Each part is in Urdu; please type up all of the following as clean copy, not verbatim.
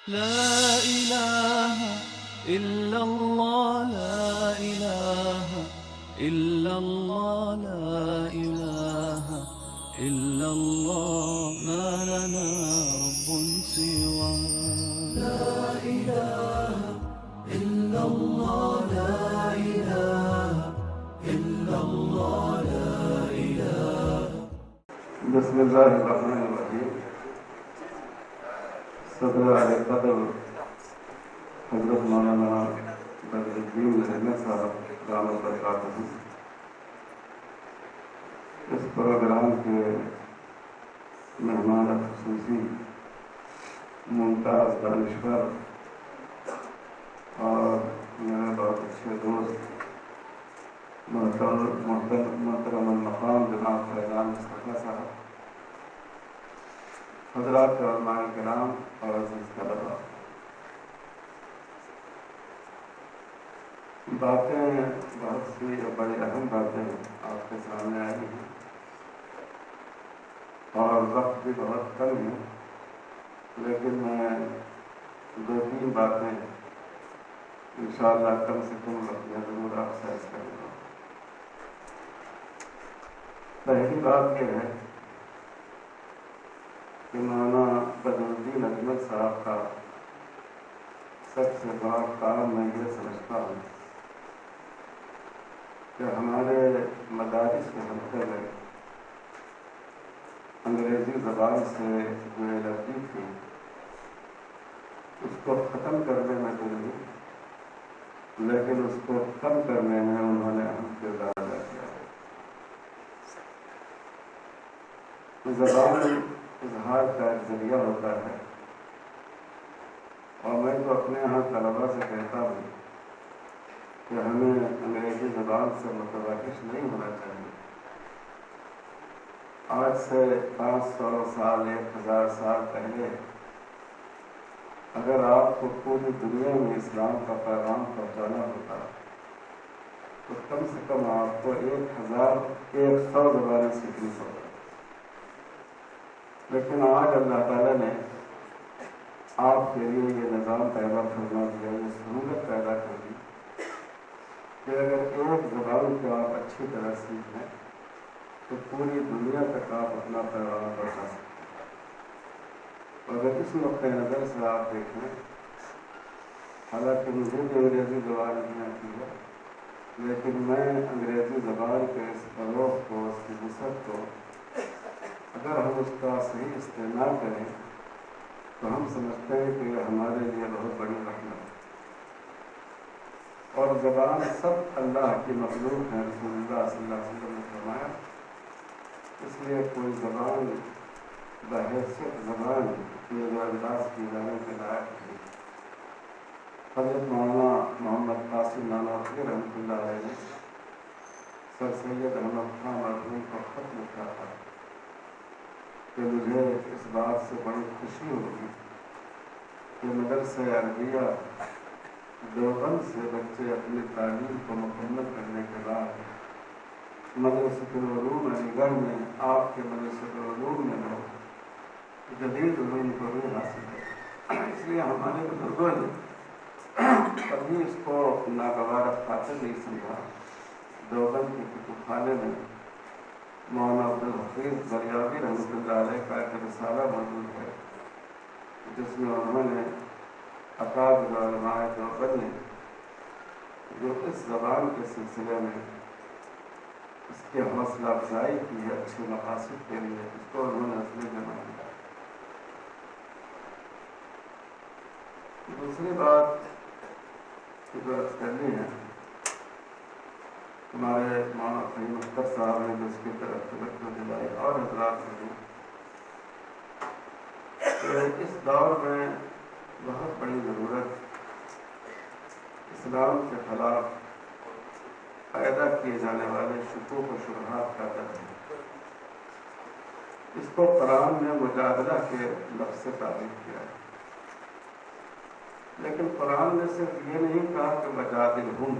لا إله إلا الله لا إله إلا الله لا إله إلا الله ما لنا رب سوى لا إله إلا الله لا إله إلا الله لا إله. بسم الله الرحمن الرحيم. صدر علی قدر حضرت مولانا بدرالدین احمد صاحب دامت برکاتہ اس پروگرام کے مہمان خصوصی ممتاز دانشور اور میرے بہت اچھے دوست محترم المقام جناب فیضان مصطفیٰ صاحب، حضرات علماء کرام اور عزیز طلباء، باتیں بہت سی بڑی اہم باتیں آپ کے سامنے آئی ہیں اور وقت بھی بہت کم ہے، لیکن میں دو تین باتیں انشاءاللہ کم سے کم وقت میں ضرور آپ سے عرض کروں گا۔ پہلی بات یہ ہے کہ مولانا بدرالدین احمد صاحب کا سب سے بڑا کام میں یہ سمجھتا ہوں کہ ہمارے مدارس کے حلقے میں انگریزی زبان سے جو الرجی تھی اس کو ختم کرنے میں تو نہیں، لیکن اس کو کم کرنے میں انہوں نے اہم کردار ادا کیا ہے۔ زبان اظہار کا ایک ذریعہ ہوتا ہے، اور میں تو اپنے یہاں طلباء سے کہتا ہوں کہ ہمیں انگریزی زبان سے متوحش نہیں ہونا چاہیے۔ آج سے 500 سال 1000 سال پہلے اگر آپ کو پوری دنیا میں اسلام کا پیغام پہنچانا ہوتا تو کم سے کم آپ کو 1100 زبانیں سیکھنی پڑتی، لیکن آج اللہ تعالیٰ نے آپ کے لیے یہ نظام پیدا کرنا دیا، یہ سہولت پیدا کر دی کہ اگر ایک زبان کو آپ اچھی طرح سیکھیں تو پوری دنیا تک آپ اپنا پیغام پہنچا سکتے ہیں۔ اگر اس نقطۂ نظر سے آپ دیکھیں، حالانکہ مجھے بھی انگریزی زبان نہیں آتی ہے، لیکن میں انگریزی زبان کے اس فروغ کو، اس کی وسعت کو، اگر ہم اس کا صحیح استعمال کریں تو ہم سمجھتے ہیں کہ یہ ہمارے لیے بہت بڑی رحمت ہے۔ اور زبان سب اللہ کی مخلوق ہے، رسول اللہ صلی اللہ علیہ وسلم نے فرمایا، اس لیے کوئی زبان بحیثیت زبان یہ جو انداز کی جانے کے لائق ہے۔ حضرت مولانا محمد قاسم نانوتوی رحمۃ اللہ علیہ نے سر سید احمد خان مرحوم کو خط لکھا تھا کہ مجھے اس بات سے بڑی خوشی ہوگی کہ مدرسہ عربیہ دیوبند سے بچے اپنی تعلیم کو مکمل کرنے کے بعد مدرسۃ العلوم علی گڑھ میں، آپ کے مدرسۃ العلوم میں لوگ جدید علوم کو بھی حاصل ہے۔ اس لیے ہمارے بزرگوں نے کبھی اس کو ناگوار خاطر نہیں سمجھا۔ دیوبند کے کتب خانے میں مولانا عبدالحفیظ دریاوی رحمۃ اللہ علیہ کا ایک رسالہ موجود ہے جس میں انہوں نے اکابر علماء دیوبند نے جو اس زبان کے سلسلے میں اس کی حوصلہ افزائی کی ہے اچھے مقاصد کے لیے، اس کو انہوں نے اصلی جمع کیا۔ دوسری بات جو عرض کرنی ہے، ہمارے مولانا فہیم اختر صاحب نے جو اس کی طرف توجہ دلائی اور حضرات نے بھی، کہ اس دور میں بہت بڑی ضرورت اسلام کے خلاف پیدا کیے جانے والے شکوک و شبہات کا درد ہے۔ اس کو قرآن نے مجادلہ کے لفظ سے تعبیر کیا ہے، لیکن قرآن نے صرف یہ نہیں کہا کہ وجادلہم،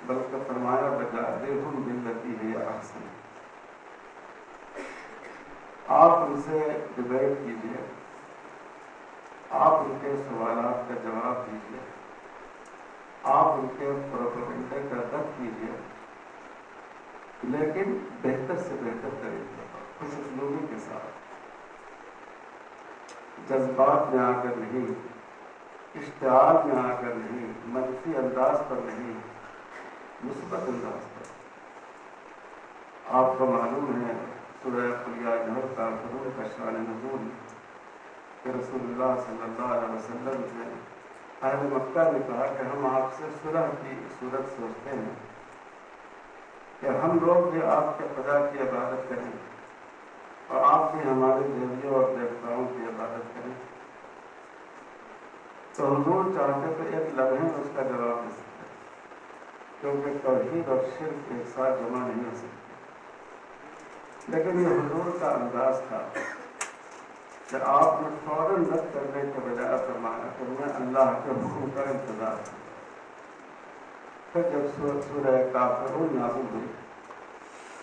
بلکہ فرمایا وجادلہم باللتی ہی احسن۔ آپ ان سے ڈبیٹ کیجیے، آپ ان کے سوالات کا جواب دیجیے، آپ ان کے پروپیگنڈے کا رد کیجیے، لیکن بہتر سے بہتر طریقے پر، خوش اسلوبی کے ساتھ، جذبات میں آ کر نہیں، اشتعال میں آ کر نہیں، منفی انداز پر نہیں، مثبت انداز پر۔ آپ کو معلوم ہے سورہ قل یا ایھا الکافرون کا شان نزول کہ رسول اللہ صلی اللہ علیہ وسلم نے اہل مکہ نے کہا کہ ہم آپ سے صلح کی صورت سوچتے ہیں کہ ہم لوگ بھی آپ کے خدا کی عبادت کریں اور آپ بھی ہمارے دیویوں اور دیوتاؤں کی عبادت کریں۔ تو حضور چاہتے تو ایک لمحے میں اس کا جواب دے سکتے، کیونکہ توحید اور شرک ایک ساتھ جمع نہیں ہو سکتے، لیکن یہ حضور کا انداز تھا کہ آپ نے فوراً رد کرنے کے بجائے فرمایا کہ میں اللہ کے حکم کا انتظار ہوں۔ پھر جب سورہ کافرون نازل ہوئی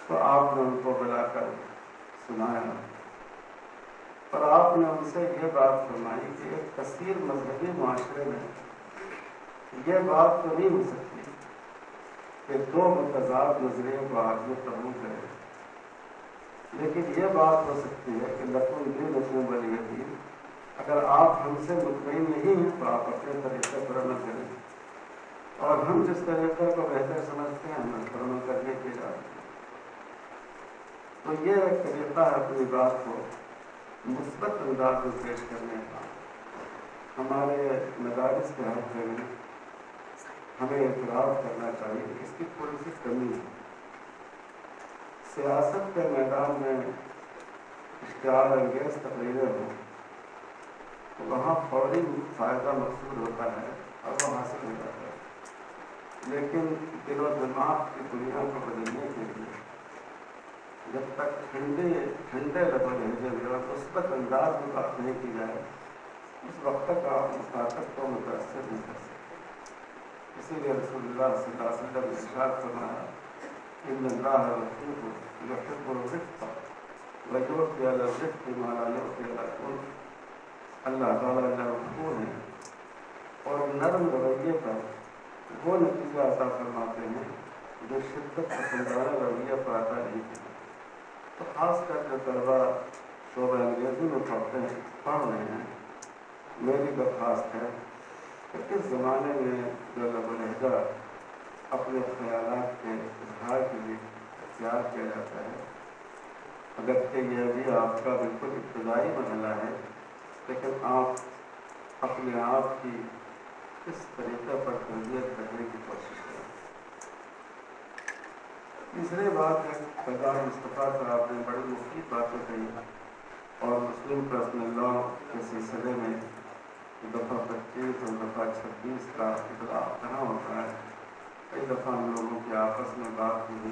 تو آپ نے ان کو بلا کر سنایا اور آپ نے ان سے یہ بات فرمائی کہ ایک کثیر مذہبی معاشرے میں یہ بات تو نہیں ہو سکتی کہ دو متضاد نظریوں کو آدمی قبول کرے، لیکن یہ بات ہو سکتی ہے کہ لکم دینکم ولی دین، اگر آپ ہم سے مطمئن نہیں ہیں تو آپ اپنے طریقے پر عمل کریں اور ہم جس طریقے کو بہتر سمجھتے ہیں ہم پر عمل کرنے کی اجازت ہے۔ تو یہ ایک طریقہ ہے اپنی بات کو مثبت انداز میں پیش کرنے کا۔ ہمارے مدارس کے حلقے میں ہمیں اعتراف کرنا چاہیے کہ اس کی تھوڑی سی کمی ہے۔ سیاست کے میدان میں اشتعال انگیز تقریریں ہوں تو وہاں فوری فائدہ مقصود ہوتا ہے اور وہ حاصل ہو جاتا ہے، لیکن دل و دماغ کی دنیا کو بدلنے کے لیے جب تک ٹھنڈے لب و لہجے میں اور مثبت انداز میں بات نہیں کی جائے اس وقت تک آپ اس طاقت کو متاثر نہیں کر سکتے۔ اسی لیے رسول اللہ صلی اللہ علیہ وسلم نے ارشاد فرمایا ان اللہ رفیق یحب الرفق ویؤتی علی الرفق ما لا یؤتی علی العنف۔ اللہ تعالیٰ غفور ہے اور نرم رویے پر وہ نتیجہ عطا فرماتے ہیں جو شدت پسندانہ رویہ پر عطا نہیں کرتے۔ تو خاص کر جو طلبا شعبہ انگریزی میں پڑھ رہے ہیں، میری درخواست ہے کہ اس زمانے میں جو لب و لہجہ اپنے خیالات کے اظہار کے لیے اختیار کیا جاتا ہے، اگرچہ یہ بھی آپ کا بالکل ابتدائی مرحلہ ہے، لیکن آپ اپنے آپ کی اس طریقے پر تربیت کرنے کی کوشش کریں۔ تیسری بات ہے پیغام مصطفیٰ پر آپ نے بڑی مفید باتیں کہی اور مسلم پرسنل لا کے سلسلے میں دفعہ 25 اور دفعہ 26 کا اطلاق کہاں ہوتا ہے، کئی دفعہ ہم لوگوں کی آپس میں بات ہوئی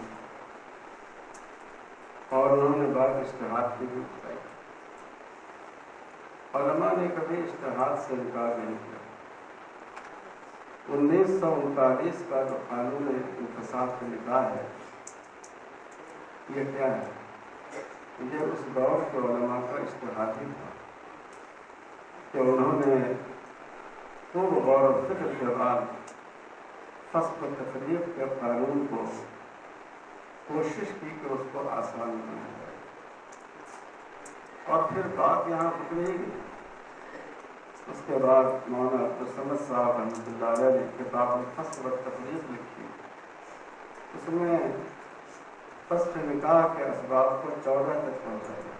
اور انہوں نے بات اجتہاد کی بھی بتائی۔ علماء نے کبھی اجتہاد سے انکار نہیں کیا۔ 1939 کا جو قانون انتصاب کا نکاح ہے، یہ کیا ہے؟ یہ اس دور کے علماء کا اجتہاد ہی تھا کہ انہوں نے خوب غور و فکر کے بعد فسق و تفریق کے قانون کو کوشش کی کہ اس کو آسان بنایا جائے، اور پھر بات یہاں رک نہیں گئی۔ اس کے بعد مولانا عبدالصمد صاحب رحمۃ اللہ علیہ نے کتاب الفسق و تفریق لکھی، اس میں فسق نکاح کے اسباب کو 14 تک پہنچا گیا،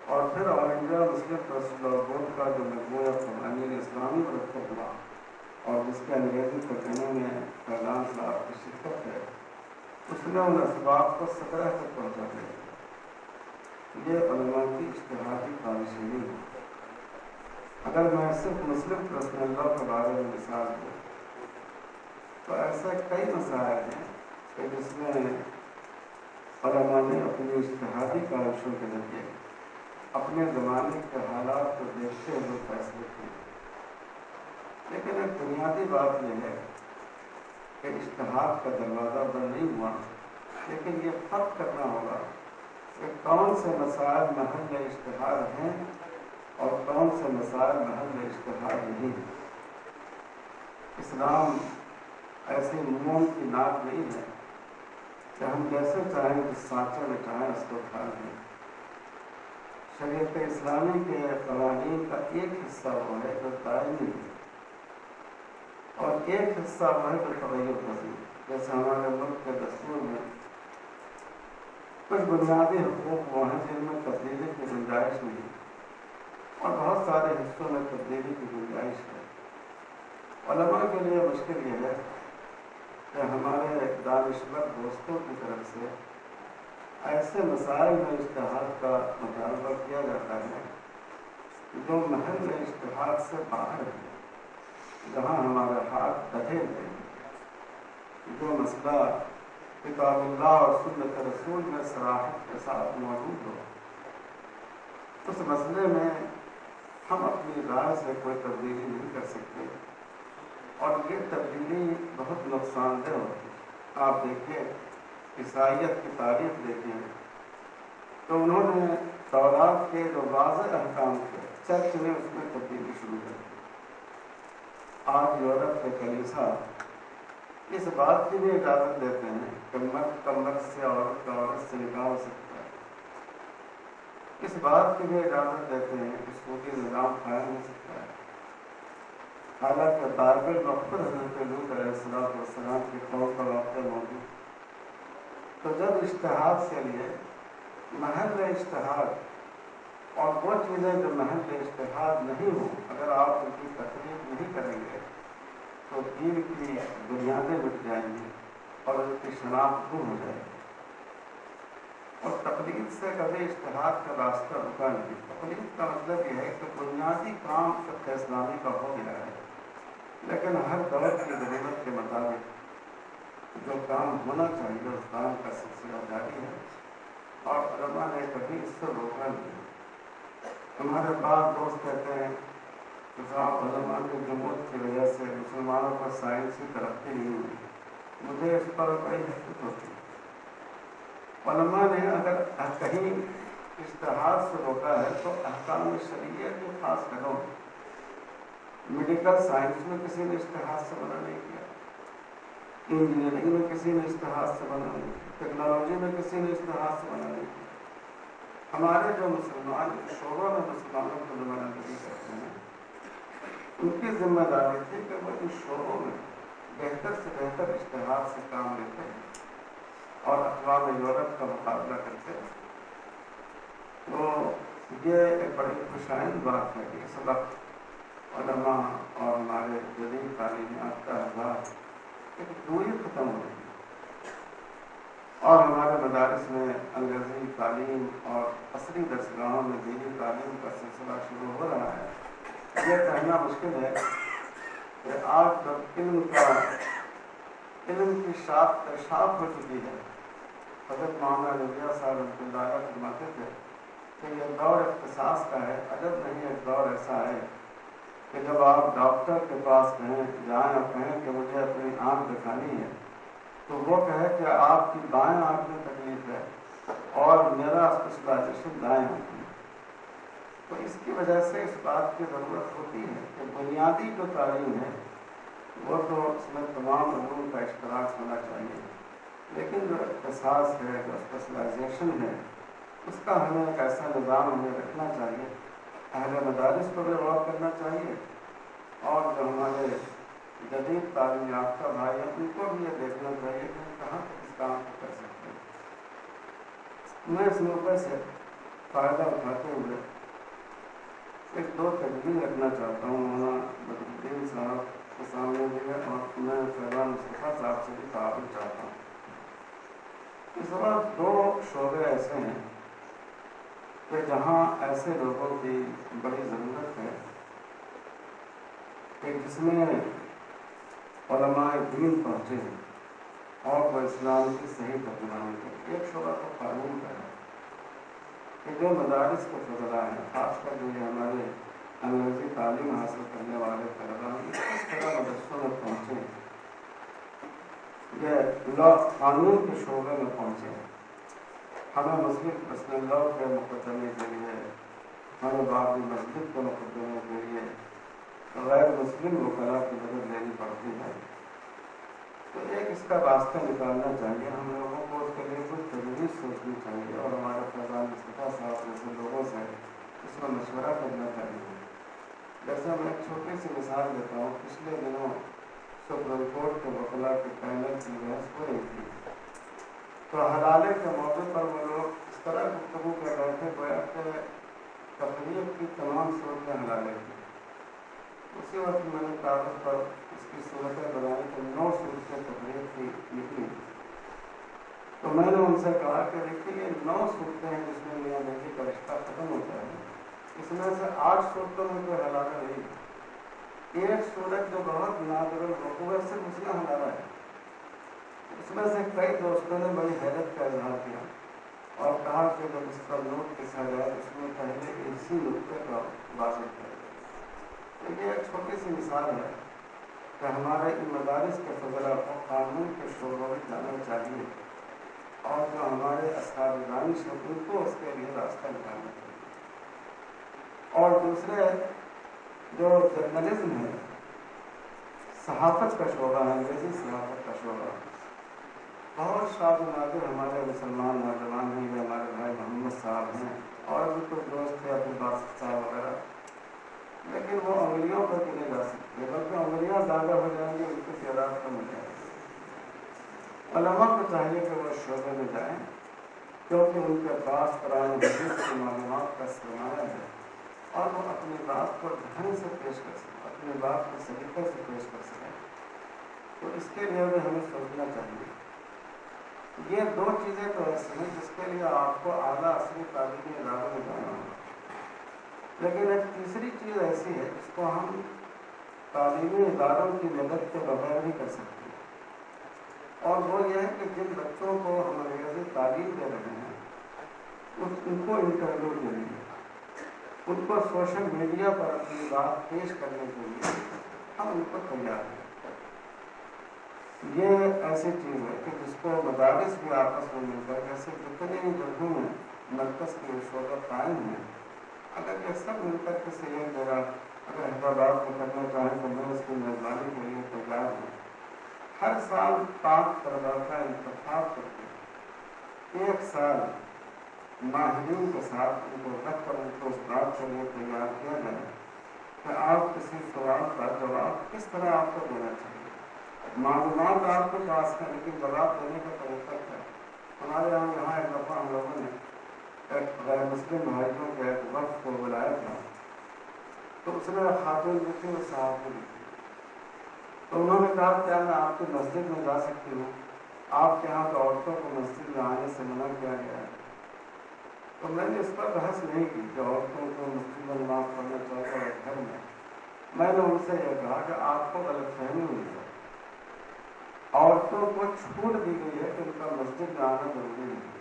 اور پھر آل انڈیا مسلم پرسنل لا بورڈ کا جو مجموعہ قوانین اسلامی مرتب ہوا اور جس کے انگریزی ترجمے میں فیضان صاحب کی شرکت ہے، اس نے ان اسباب کو 17 تک پہنچا دیا۔ یہ علماء کی اجتہادی کاوش نہیں ہے۔ اگر میں صرف مسلم پرسنل لا کے بارے میں مثال دوں تو ایسے کئی مسائل ہیں کہ جس میں علماء نے اپنی اجتہادی کاوشوں کے ذریعے اپنے زمانے کے حالات کو دیکھتے ہوئے فیصلے کیے، لیکن ایک بنیادی بات یہ ہے کہ اجتہاد کا دروازہ بند نہیں ہوا، لیکن یہ فرق کرنا ہوگا کہ کون سے مسائل محل اجتہاد ہیں اور کون سے مسائل محل اجتہاد نہیں ہے۔ اسلام ایسے نیم کی ناک نہیں ہے کہ ہم جیسے چاہیں جس سانچے میں چاہیں اس کو اٹھا لیں۔ شریعت اسلامی کے قوانین کا ایک حصہ وہ ہے جو دائمی ہے، اور ایک حصہ وہ ہے جو تغیر پذیر۔ جیسے ہمارے ملک کے دستور میں کچھ بنیادی حقوق وہ ہیں جن میں تبدیلی کی گنجائش نہیں، اور بہت سارے حصوں میں تبدیلی کی گنجائش ہے۔ علماء کے لیے مشکل یہ ہے کہ ہمارے دانشور دوستوں کی طرف سے ایسے مسائل میں اجتہاد کا مطالبہ کیا جاتا ہے جو محل اجتہاد سے باہر ہے، جہاں ہمارے ہاتھ دھے ہوئے ہیں، جو مسئلہ کتاب اللہ اور سنت رسول میں صراحت کے ساتھ موجود ہو، اس مسئلے میں ہم اپنی رائے سے کوئی تبدیلی نہیں کر سکتے، اور یہ تبدیلی بہت نقصان دہ ہوتی ہے۔ آپ دیکھیں، عیسائیت کی تاریخ دیکھیں تو انہوں نے تورات کے جو واضح احکام تھے، چرچ نے اس میں تبدیلی شروع کر دی۔ آج یورپ کے کلیسا اس بات کی بھی اجازت دیتے ہیں کہ مرد کا مرد سے، عورت کا عورت سے نکاح ہو سکتا ہے۔ اس بات کی بھی اجازت دیتے ہیں کہ سودی نظام قائم ہو سکتا ہے، حالانکہ بائبل میں خود حضرت لوط علیہ السلام کے قول کا واقعہ موجود۔ تو جب اجتہاد کے لیے محل اجتہاد اور وہ چیزیں جو محل اجتہاد نہیں ہوں، اگر آپ ان کی تقریب نہیں کریں گے تو دین کی بنیادیں مٹ جائیں گی اور ان کی شناخت گم ہو جائے گی۔ اور تقلید سے کبھی اجتہاد کا راستہ رکا نہیں۔ تقلید کا مطلب یہ ہے کہ بنیادی کام فقہ اسلامی کا ہو گیا ہے، لیکن ہر دور کی ضرورت کے مطابق جو کام ہونا چاہیے اس کام کا سلسلہ جاری ہے، اور علماء نے کبھی اس سے روکا نہیں۔ ہمارے بعض دوست کہتے ہیں کہ صاحب علماء کی جمود کی وجہ سے مسلمانوں پر سائنسی ترقی نہیں ہوئی۔ مجھے اس پر بڑی حسرت ہوتی ہے۔ علماء نے اگر کہیں اجتہاد سے روکا ہے تو احکام شریعت کے خاص کرو۔ میڈیکل سائنس میں کسی نے اجتہاد سے منع نہیں کیا، انجینئرنگ میں کسی نے اجتہاد سے منع نہیں کیا، ٹیکنالوجی میں کسی نے اجتہاد سے منع نہیں کیا۔ ہمارے جو مسلمان شعبوں میں مسلمانوں کو نمائندگی کرتے ہیں، ان کی ذمہ داری تھی کہ وہ ان شعبوں میں بہتر سے بہتر اجتہاد سے کام لیتے ہیں اور اقوام یورپ کا مقابلہ کرتے ہیں۔ تو یہ ایک بڑی خوشائند بات ہے کہ اس وقت علماء اور ہمارے جدید تعلیمات کا احساس ایک دوری ختم ہو رہی ہے، اور ہمارے مدارس میں انگریزی تعلیم اور عصری درسگاہوں میں دینی تعلیم کا سلسلہ شروع ہو رہا ہے۔ یہ کہنا مشکل ہے کہ آج جب علم کی شاخ ہو چکی ہے، حضرت مولانا رضیہ صاحب رحمۃ اللہ علیہ فرماتے تھے کہ یہ دور اختصاص کا ہے۔ عجب نہیں، ایک دور ایسا ہے کہ جب آپ ڈاکٹر کے پاس جائیں اور کہیں کہ مجھے اپنی آنکھ دکھانی ہے، تو وہ کہے کہ آپ کی بائیں آنکھ میں تکلیف ہے اور میرا اسپیشلائزیشن دائیں آنکھ میں۔ تو اس کی وجہ سے اس بات کی ضرورت ہوتی ہے کہ بنیادی جو تعلیم ہے وہ تو اس میں تمام علوم کا اشتراک ہونا چاہیے، لیکن جو اختصاص ہے، جو اسپیشلائزیشن ہے، اس کا ہمیں ایک ایسا نظام ہمیں رکھنا چاہیے۔ اہل مدارس کو بھی غور کرنا چاہیے، اور جو ہمارے جدید تعلیم یافتہ بھائی ہیں ان کو بھی یہ دیکھنا چاہیے کہ کہاں تک اس کام کو کر سکتے ہیں۔ میں اس موقع سے فائدہ اٹھاتے ہوئے ایک دو تجویز رکھنا چاہتا ہوں۔ مولانا بدر الدین صاحب کے سامنے بھی ہے، اور میں فیضان مصطفیٰ صاحب سے بھی تعاون چاہتا ہوں۔ اس وقت دو شعبے ایسے ہیں کہ جہاں ایسے لوگوں کی بڑی ضرورت ہے کہ جس میں علماء دین پہنچے اور وہ اسلام کی صحیح ترجمانی کرے۔ ایک شعبہ تو قانون کا ہے کہ جو مدارس کے فضلاء ہیں، خاص کر جو ہمارے انگریزی تعلیم حاصل کرنے والے طلباء ہیں، اس طرح مدرسوں میں پہنچے، یہ لا قانون کے شعبے میں پہنچے۔ ہمیں مسلم لا کے مقدمے کے لیے ہمیں باب مسجد کو مقدمے کے لیے غیر مسلم وکلاء کی مدد لینی پڑتی ہے. تو ایک اس کا راستہ نکالنا چاہیے. ہم لوگوں کو اس کے لیے کچھ تجویز سوچنی چاہیے اور ہمارے فیضان مصطفیٰ صاحب جیسے لوگوں سے اس میں مشورہ کرنا چاہیے. جیسے میں ایک چھوٹی سی مثال دیتا ہوں. پچھلے دنوں سپریم کورٹ کے وکلاء کے پینل کی بحث ہو رہی تھی. تو حلالے کے موضوع پر وہ لوگ اس طرح گفتگو کر رہے تھے گویا کہ تقریب کی تمام صورتیں حلالے تھیں. اسی وقت میں نے کاغذ پر اس کی صورتیں بنائی تو 9 صورتیں تقریب کی نکلی. تو میں نے ان سے کہا کہ دیکھیے یہ 9 صورتیں ہیں جس میں میاں بیٹی کا رشتہ ختم ہوتا ہے. اس میں سے 8 صورتوں میں کوئی حلالہ نہیں. ایک صورت جو بہت نادر الوقوع ہے صرف اس میں حلالہ ہے. اس میں سے کئی دوستوں نے بڑی حیرت کا اظہار کیا اور کہا کہ جب اس پر نوٹ کسا جائے اس میں پہلے اسی نقطے کا واضح کیا جائے. یہ ایک چھوٹی سی مثال ہے کہ ہمارے ان مدارس کے فضلاء کو قانون کے شعبوں میں جانا چاہیے اور جو ہمارے اصحاب دانش ہیں ان کو اس کے لیے راستہ نکالنا چاہیے. اور دوسرے جو جرنلزم ہے، صحافت کا شعبہ ہے، انگریزی صحافت کا شعبہ، بہت شاد و نادر ہمارے مسلمان نوجوان ہیں. یہ ہمارے بھائی محمد صاحب ہیں اور بھی کچھ دوست ہیں عبد الباسط صاحب وغیرہ، لیکن وہ انگلیوں پر نہیں جا سکتے بلکہ انگلیاں زیادہ ہو جائیں گی، ان کی تعداد کم ہو جائے گی. علماء کو چاہیے کہ وہ شعبے میں جائیں کیونکہ ان کے پاس قرآن حدیث کی معلومات کا سرمایہ ہے اور وہ اپنی بات کو ڈھنگ سے پیش کر سکیں، اپنی بات کو سلیقے سے پیش کر سکیں. تو اس کے لیے بھی ہمیں سوچنا چاہیے. یہ 2 چیزیں تو ایسی ہیں جس کے لیے آپ کو اعلیٰ عصری تعلیمی اداروں میں جانا ہوگا. لیکن ایک تیسری چیز ایسی ہے جس کو ہم تعلیمی اداروں کی مدد کے بغیر نہیں کر سکتے، اور وہ یہ ہے کہ جن بچوں کو ہم انگریزی تعلیم دے رہے ہیں ان کو انٹرویو کے لیے، ان کو سوشل میڈیا پر اپنی بات پیش کرنے کے لیے ہم ان کو تیار ہیں. یہ ایسی چیز ہے کہ جس کو مدارس بھی آپس میں مل کر ایسے جتنے بھی جگہوں میں مرکز کے شعبہ قائم ہیں، اگر یہ سب مل کر کسی ایک جگہ اگر حیدرآباد میں کرنا چاہیں تو میں اس کی میزبانی کے لیے تیار ہوں. ہر سال 5 طلباء کا انتخاب کر کے 1 سال ماہرین کے ساتھ ان کو رکھ کر ان کو اس بات کے لیے تیار کیا جائے کہ آپ کسی سوال کا جواب کس طرح آپ کو دینا چاہیے. معلومات آپ کے پاس ہے لیکن جواب دینے کا طریقہ ہے. ہمارے یہاں ایک دفعہ ہم لوگوں نے ایک غیر مسلم بھائیوں کے ایک وقت کو بلایا تھا. تو اس میں خاتون بھی تھی اور صاحب بھی تھی. تو انہوں نے کہا کیا میں آپ کی مسجد میں جا سکتی ہوں؟ آپ کے یہاں تو عورتوں کو مسجد میں آنے سے منع کیا گیا ہے. تو میں نے اس پر بحث نہیں کی کہ عورتوں کو مسجد میں نماز پڑھنا چاہیے اور گھر میں نے ان سے یہ کہا کہ آپ کو غلط فہمی ہوئی ہے. عورتوں کو چھوٹ دی گئی ہے کہ ان کا مسجد میں آنا ضروری نہیں.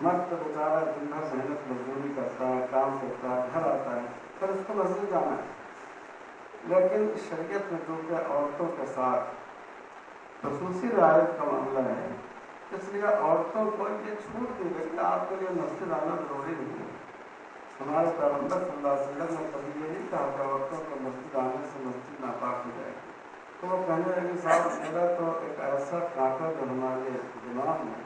مرد تو بیچارہ دن بھر محنت مزدوری کرتا ہے، کام کرتا ہے، گھر آتا ہے، پھر اس کو مسجد جانا ہے. لیکن شریعت میں چونکہ عورتوں کے ساتھ خصوصی رعایت کا معاملہ ہے، اس لیے عورتوں کو یہ چھوٹ دی گئی کہ آپ کے لیے مسجد آنا ضروری نہیں ہے. ہمارے پیغمبر صلی اللہ علیہ وسلم نے کبھی یہ نہیں کہا کہ عورتوں کو مسجد آنے سے مسجد ناپاک ہو جائے. تو وہ کہنے لگے صاحب میرا تو ایک ایسا کانٹا جو ہمارے دماغ میں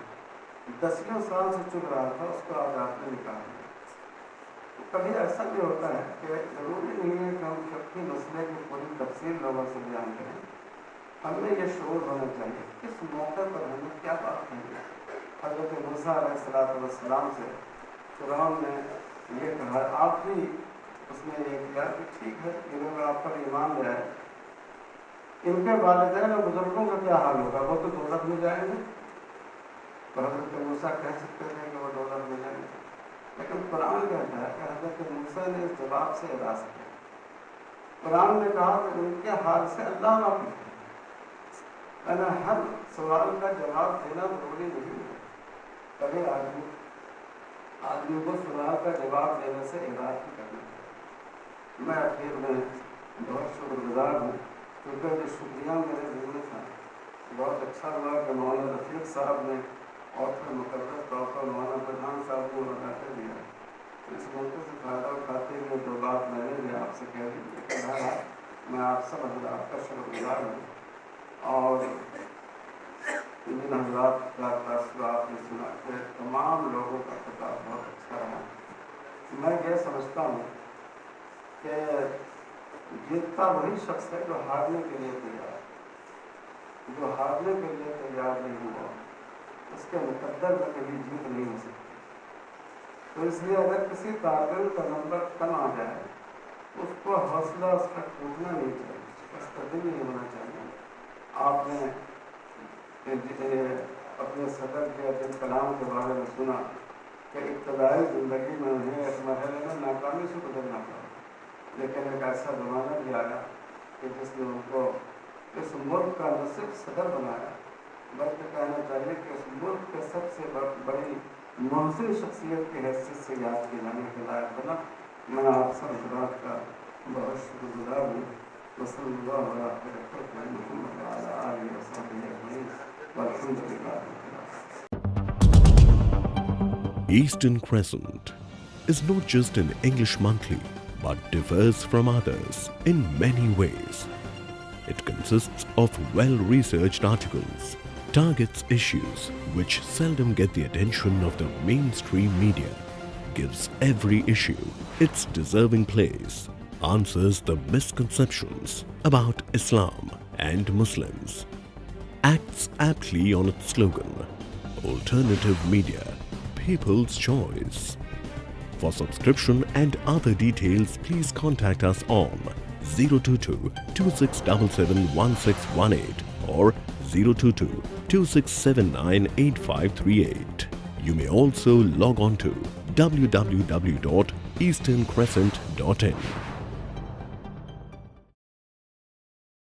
10 سال سے چل رہا تھا اس کو آج آپ نے نکال دیا. کبھی ایسا بھی ہوتا ہے کہ ضروری نہیں ہے کہ ہم فقہی مسئلے کی پوری تفصیل لوگوں سے بیان کریں. ہمیں یہ شعور ہونا چاہیے کس موقع پر ہمیں کیا بات کرنی ہے. حضرت موسیٰ علیہ السلام سے فرعون نے یہ کہا، آپ بھی اس نے یہ کیا کہ ٹھیک ہے یہ لوگ آپ پر ایمان لے آئے، ان کے والدین اور بزرگوں کا کیا حال ہوگا؟ وہ تو دوزخ میں جائیں گے. تو حضرت موسیٰ کہہ سکتے تھے کہ وہ دوزخ میں جائیں گے، لیکن قرآن کہتا ہے کہ حضرت موسیٰ نے اس جواب سے اعراض کیا. قرآن نے کہا کہ ان کے حال سے اللہ واقف ہے، یعنی ہر سوال کا جواب دینا ضروری نہیں ہے. کبھی آدمی کو سوال کا جواب دینے سے اعراض نہیں کرنا چاہیے. میں اخیر میں بہت شکر گزار ہوں کیونکہ جو شکریہ میرے ذہن میں تھا بہت اچھا ہوا کہ مولانا رفیق صاحب نے اور پھر مقدس طور پر مولانا پردھان صاحب کو بتا کر دیا اس موقع سے فائدہ اٹھاتے ہوئے دو بات میں نے بھی آپ سے کہہ دی، لیکن میں آپ سب حضرات کا شکر گزار ہوں، اور جن حضرات کا تاثرات نے سنا کہ تمام لوگوں کا خطاب بہت اچھا رہا۔ میں یہ سمجھتا ہوں کہ جیتتا وہی شخص ہے جو ہارنے کے لیے تیار، جو ہارنے کے لیے تیار نہیں ہوا اس کے مقدر میں کبھی جیت نہیں ہو سکتی۔ تو اس لیے اگر کسی طالب کا نمبر کم آ جائے اس کو حوصلہ اس کا ٹوٹنا نہیں چاہیے، شکست نہیں ہونا چاہیے۔ آپ نے اپنے صدر کے عبد کلام کے بارے میں سنا کہ ابتدائی زندگی میں انہیں ایک مرحلے میں ناکامی سے گزرنا پڑا، لیکن ایک ایسا زمانہ بھی آیا کہ جس نے ان کو اس ملک کا نہ صرف صدر بنایا بلکہ کہنا چاہیے کہ اس ملک کے سب سے بڑی محسن شخصیت کی حیثیت سے یاد کیے جانے کے لائق بنا۔ میں آپ سب حضرات کا بہت شکر گزار ہوں۔ وصلی اللہ علیہ محمد وعلی آلہ وصحبہ اجمعین والحمد للہ رب العالمین۔ Eastern Crescent is not just an English monthly, but differs from others in many ways. It consists of well-researched articles, targets issues which seldom get the attention of the mainstream media, gives every issue its deserving place, answers the misconceptions about Islam and Muslims, acts aptly on its slogan, Alternative Media, People's Choice. For subscription and other details, please contact us on 022-2677-1618 or 022-2679-8538. You may also log on to www.easterncrescent.in.